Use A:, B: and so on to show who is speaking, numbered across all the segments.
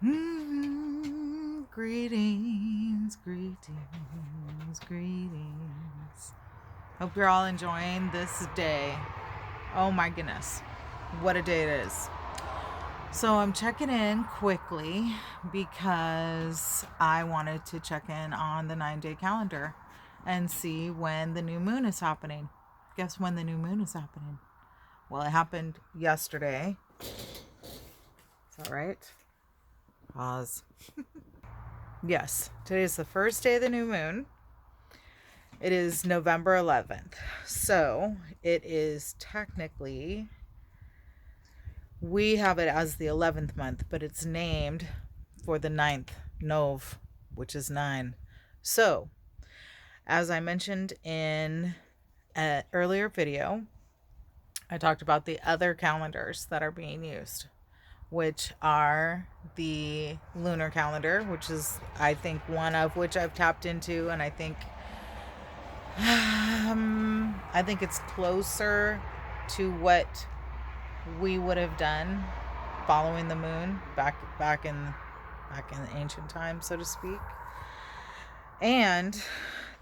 A: Greetings, greetings, greetings. Hope you're all enjoying this day. Oh my goodness, what a day it is. So I'm checking in quickly because I wanted to check in on the 9-day calendar and see when the new moon is happening. Guess when the new moon is happening? Well, it happened yesterday. Is that right? Pause. Yes, today is the first day of the new moon. It is November 11th. So it is technically, we have it as the 11th month, but it's named for the 9th, Nov, which is 9. So, as I mentioned in an earlier video, I talked about the other calendars that are being used, which are the lunar calendar, which is, I think, one of which I've tapped into, and I think it's closer to what we would have done following the moon back in the ancient times, so to speak. And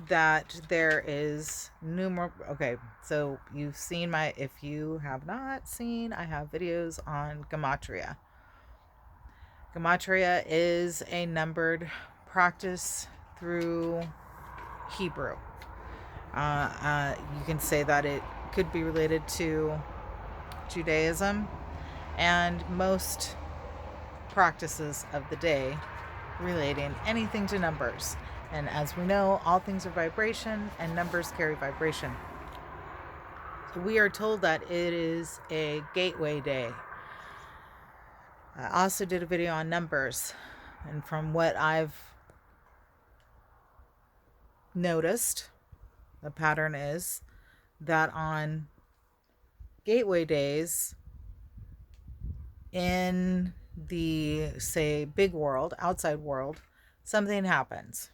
A: that there is numerous. Okay, so you've seen if you have not seen, I have videos on gematria. Gematria is a numbered practice through Hebrew. You can say that it could be related to Judaism and most practices of the day relating anything to numbers. And as we know, all things are vibration and numbers carry vibration. So we are told that it is a gateway day. I also did a video on numbers, and from what I've noticed, the pattern is that on gateway days in the, say, big world, outside world, something happens.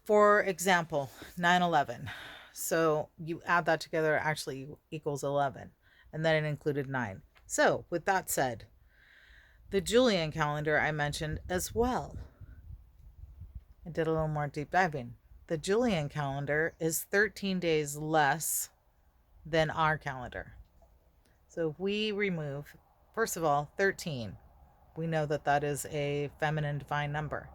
A: For example, 9/11. So you add that together, it actually equals 11. And then it included 9. So with that said, the Julian calendar I mentioned as well. I did a little more deep diving. The Julian calendar is 13 days less than our calendar. So if we remove, first of all, 13, we know that that is a feminine divine number.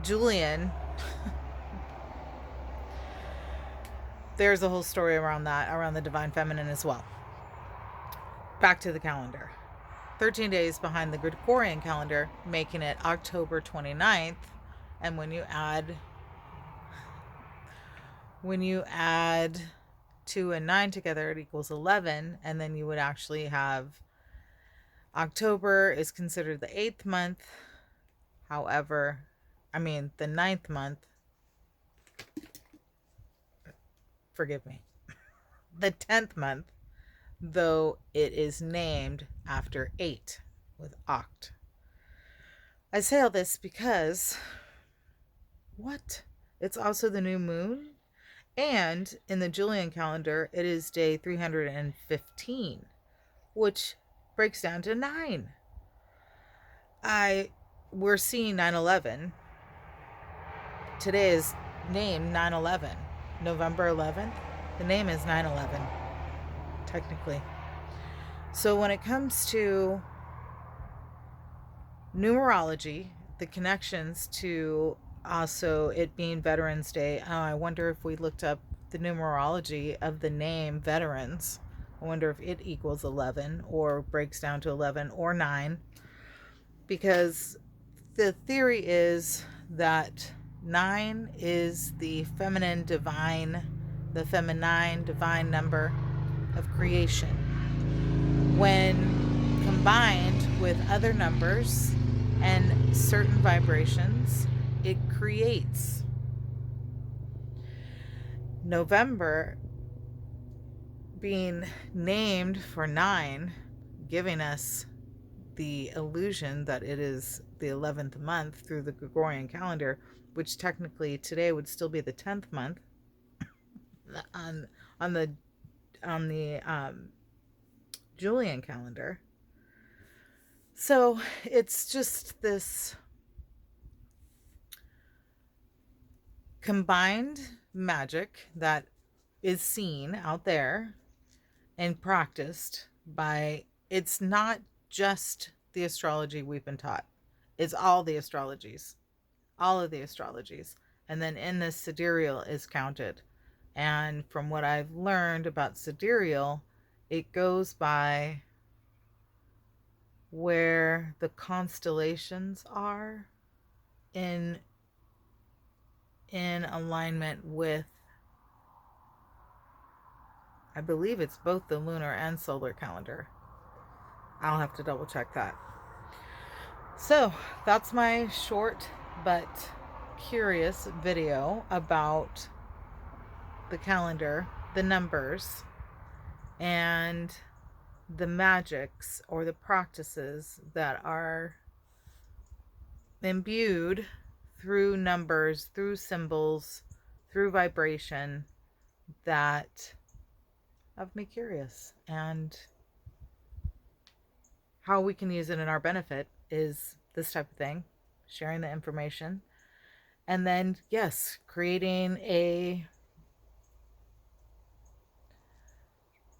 A: Julian, there's a whole story around that, around the divine feminine as well. Back to the calendar. 13 days behind the Gregorian calendar, making it October 29th. And when you add 2 and 9 together, it equals 11. And then you would actually have October is considered the 8th month. However, the 9th month. Forgive me. The 10th month, though it is named after 8 with oct. I say all this because it's also the new moon, and in the Julian calendar it is day 315, which breaks down to 9. We're seeing 9/11. Today is named 9/11, November 11th. The name is 9/11 technically. So when it comes to numerology, the connections to also it being Veterans Day, I wonder if we looked up the numerology of the name Veterans. I wonder if it equals 11 or breaks down to 11 or 9. Because the theory is that 9 is the feminine divine number of creation. When combined with other numbers and certain vibrations, it creates. November being named for 9, giving us the illusion that it is the 11th month through the Gregorian calendar, which technically today would still be the 10th month on the Julian calendar. So it's just this combined magic that is seen out there and practiced by, it's not just the astrology we've been taught. It's all the astrologies, all of the astrologies. And then in this sidereal is counted. And from what I've learned about sidereal, it goes by where the constellations are in alignment with, I believe it's both the lunar and solar calendar. I'll have to double check that. So that's my short but curious video about the calendar, the numbers, and the magics or the practices that are imbued through numbers, through symbols, through vibration that have me curious. And how we can use it in our benefit is this type of thing, sharing the information. And then, yes, creating a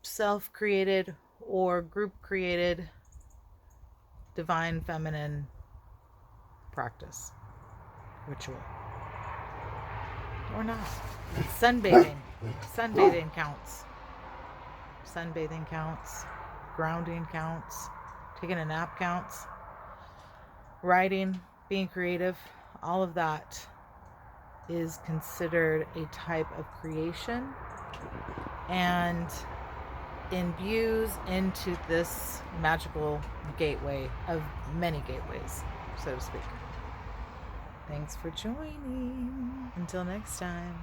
A: self-created or group-created divine feminine practice, ritual. Or not. Sunbathing. Sunbathing counts. Sunbathing counts. Grounding counts. Taking a nap counts. Writing, being creative, all of that is considered a type of creation and imbues into this magical gateway of many gateways, so to speak. Thanks for joining. Until next time.